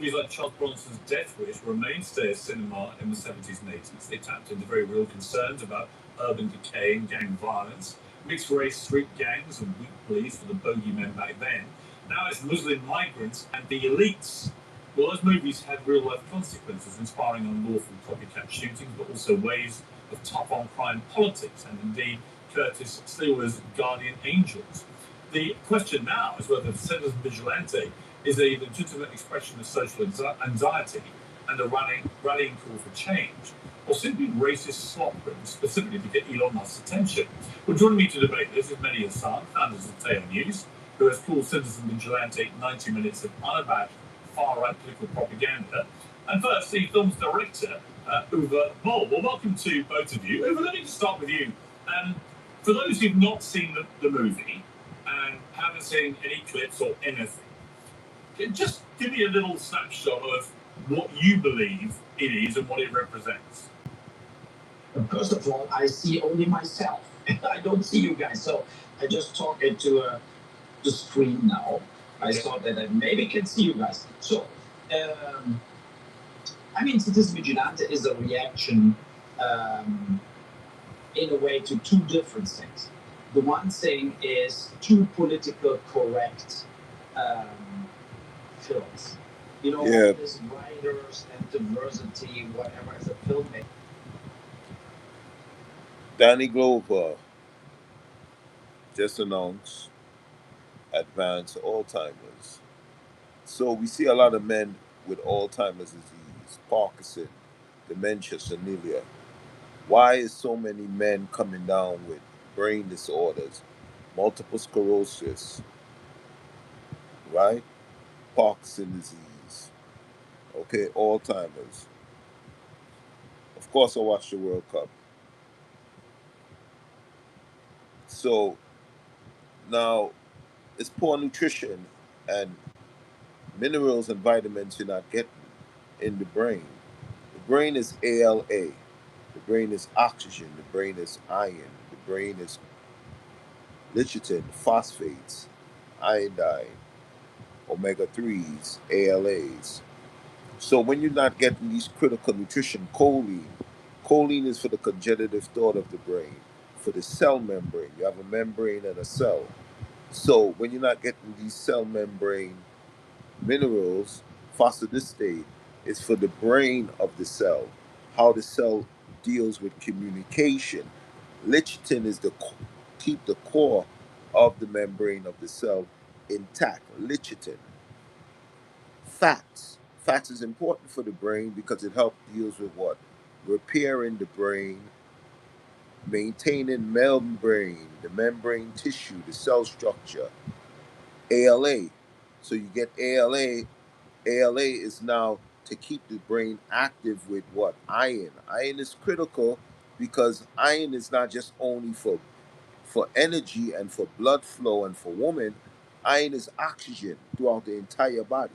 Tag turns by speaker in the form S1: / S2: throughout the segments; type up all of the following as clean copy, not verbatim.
S1: Movies like Charles Bronson's Death Wish were a mainstay of cinema in the 70s and 80s. They tapped into very real concerns about urban decay and gang violence, mixed race street gangs and weak police for the bogeymen back then. Now it's Muslim migrants and the elites. Well, those movies had real life consequences, inspiring unlawful copycat shootings, but also waves of tough on crime politics, and indeed Curtis Steele's Guardian Angels. The question now is whether Citizen Vigilante is a legitimate expression of social anxiety and a rallying call for change, or simply racist slop written specifically to get Elon Musk's attention. Well, joining me to debate this is Mehdi Hassan, founder of Ptah Health News, who has called Citizen Vigilante 90 minutes of unabashed far-right political propaganda. And first, the film's director, Uwe Boll. Well, welcome to both of you. Uwe, let me just start with you. For those who've not seen the movie and haven't seen any clips or anything, just give me a little snapshot of what you believe it is and what it represents.
S2: First of all, I see only myself. I don't see you guys, so I just talk into the screen now. I thought that I maybe can see you guys. So, I mean, Citizen Vigilante is a reaction in a way to two different things. The one thing is two political correct films. You know, all these writers and diversity, whatever, as a filmmaker.
S3: Danny Glover just announced advanced Alzheimer's. So we see a lot of men with Alzheimer's disease, Parkinson, dementia, senile. Why is so many men coming down with brain disorders, multiple sclerosis, right? Parkinson disease, okay, Alzheimer's. Of course, I watched the World Cup. So now it's poor nutrition and minerals and vitamins you're not getting in the brain. The brain is ALA. The brain is oxygen. The brain is iron. The brain is lecithin, phosphates, iodine, omega 3s, ALAs. So when you're not getting these critical nutrition, choline is for the congenitive thought of the brain, for the cell membrane. You have a membrane and a cell. So when you're not getting these cell membrane minerals, phosphodistate is for the brain of the cell, how the cell deals with communication. Lecithin is the keep the core of the membrane of the cell intact. Lecithin. Fats. Fats is important for the brain because it helps deals with what? Repairing the brain, maintaining membrane, the membrane tissue, the cell structure. ALA. So you get ALA. ALA is now to keep the brain active with what? Iron. Iron is critical because iron is not just only for energy and for blood flow and for women. Iron is oxygen throughout the entire body.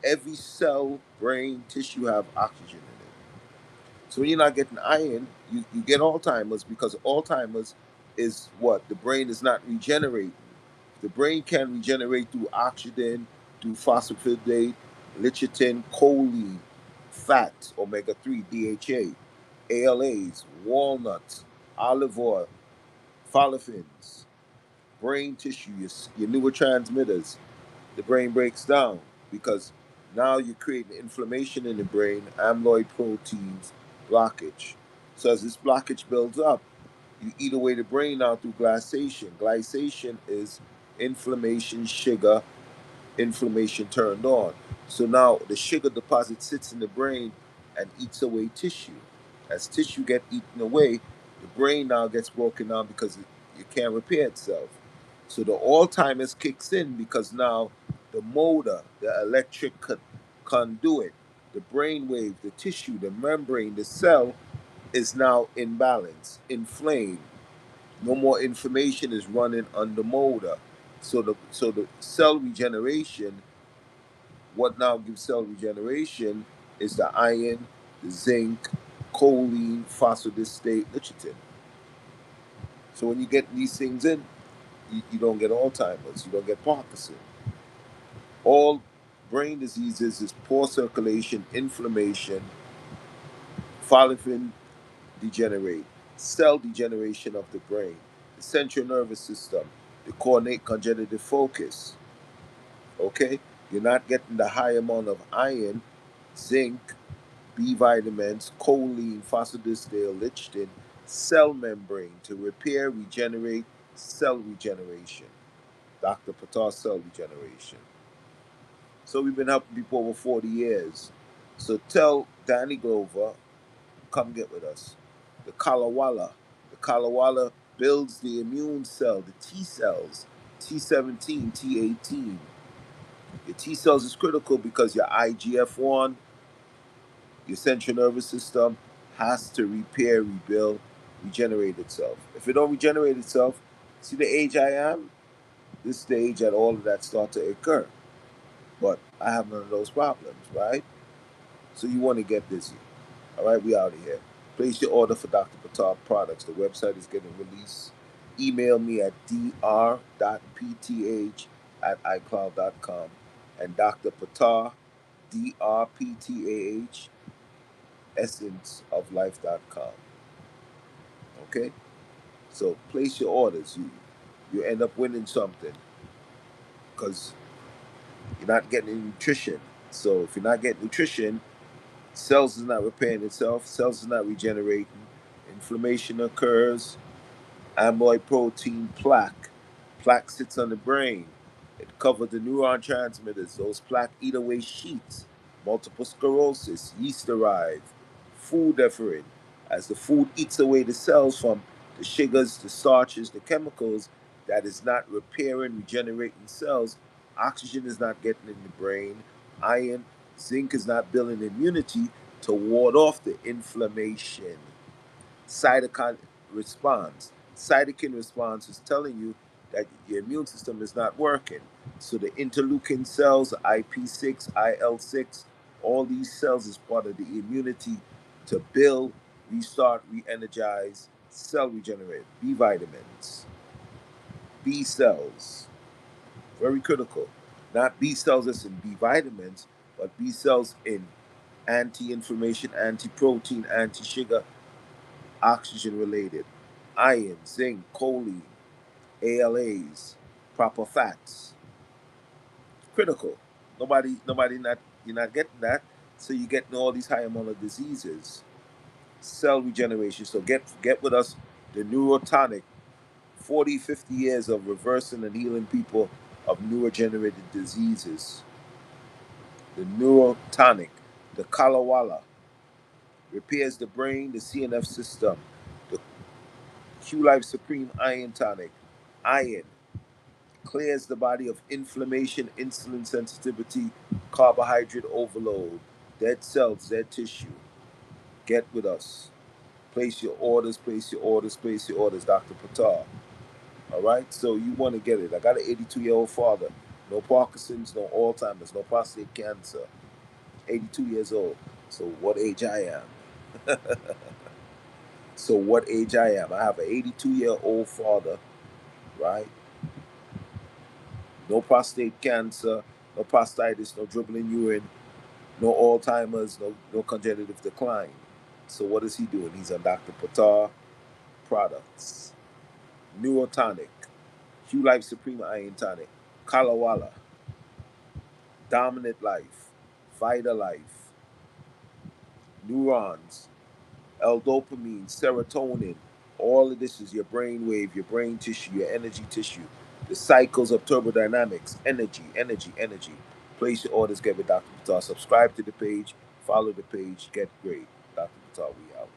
S3: Every cell, brain, tissue have oxygen in it. So when you're not getting iron, you get Alzheimer's because Alzheimer's is what? The brain is not regenerating. The brain can regenerate through oxygen, through phosphodietate, lecithin, choline, fats, omega 3, DHA, ALAs, walnuts, olive oil, olefins, brain tissue, your neurotransmitters. The brain breaks down because now you're creating inflammation in the brain, amyloid proteins, blockage. So as this blockage builds up, you eat away the brain out through glycation. Glycation is inflammation, sugar, inflammation turned on. So now the sugar deposit sits in the brain and eats away tissue. As tissue get eaten away, the brain now gets broken down because it can't repair itself. So the Alzheimer's kicks in because now the motor, the electric conduit, the brain wave, the tissue, the membrane, the cell is now in balance, inflamed. No more information is running on the motor. So the cell regeneration, what now gives cell regeneration is the iron, the zinc, choline, phosphodistate, lecithin. So when you get these things in, you don't get Alzheimer's, you don't get Parkinson. All brain diseases is poor circulation, inflammation, follicle degenerate, cell degeneration of the brain, the central nervous system, the coordinate congenitive focus. Okay? You're not getting the high amount of iron, zinc, B vitamins, choline, phosphodiestyl, lecithin, cell membrane to repair, regenerate, cell regeneration. Dr. Ptah cell regeneration. So we've been helping people over 40 years. So tell Danny Glover, come get with us. The Kalawala. The Kalawala builds the immune cell, the T cells, T17, T18. Your T cells is critical because your IGF-1, your central nervous system has to repair, rebuild, regenerate itself. If it don't regenerate itself, see the age I am? This is the age that all of that start to occur. But I have none of those problems, right? So you want to get busy. All right, we out of here. Place your order for Dr. Ptah products. The website is getting released. Email me at dr.pth@icloud.com and Dr. Ptah, drptah, essenceoflife.com. Okay? So place your orders. You end up winning something because you're not getting any nutrition. So if you're not getting nutrition, cells is not repairing itself, cells is not regenerating, inflammation occurs, amyloid protein plaque. Plaque sits on the brain. It covers the neuron transmitters. Those plaque eat away sheets. Multiple sclerosis, yeast arrive, food deferent. As the food eats away the cells from the sugars, the starches, the chemicals that is not repairing, regenerating cells, oxygen is not getting in the brain, iron, zinc is not building immunity to ward off the inflammation. Cytokine response. Cytokine response is telling you that your immune system is not working. So the interleukin cells, IP6, IL6, all these cells is part of the immunity to build, restart, re-energize, cell regenerate. B vitamins, B cells, very critical. Not B cells as in B vitamins, but B cells in anti-inflammation, anti-protein, anti-sugar, oxygen related, iron, zinc, choline, ALAs, proper fats. Critical. Nobody not you're not getting that. So you're getting all these high amount of diseases. Cell regeneration. So get with us the neurotonic, 40, 50 years of reversing and healing people of neurogenerated diseases. The neurotonic, the Kalawala, repairs the brain, the CNF system. The Q Life Supreme Iron Tonic. Iron clears the body of inflammation, insulin sensitivity, carbohydrate overload, dead cells, dead tissue. Get with us. Place your orders, place your orders, place your orders, Dr. Ptah. All right? So you want to get it. I got an 82-year-old father. No Parkinson's, no Alzheimer's, no prostate cancer. 82 years old. So what age I am? So what age I am? I have an 82-year-old father, right? No prostate cancer, no prostatitis, no dribbling urine, no Alzheimer's, no congenitive decline. So what is he doing? He's on Dr. Ptah products. Neurotonic, Q Life Supreme Iron Tonic, Kalawala, Dominant Life, Vita Life, Neurons, L-dopamine, serotonin. All of this is your brain wave, your brain tissue, your energy tissue. The cycles of turbodynamics, energy, energy, energy. Place your orders, get with Dr. Ptah. Subscribe to the page, follow the page, get great. Dr. Ptah, we out.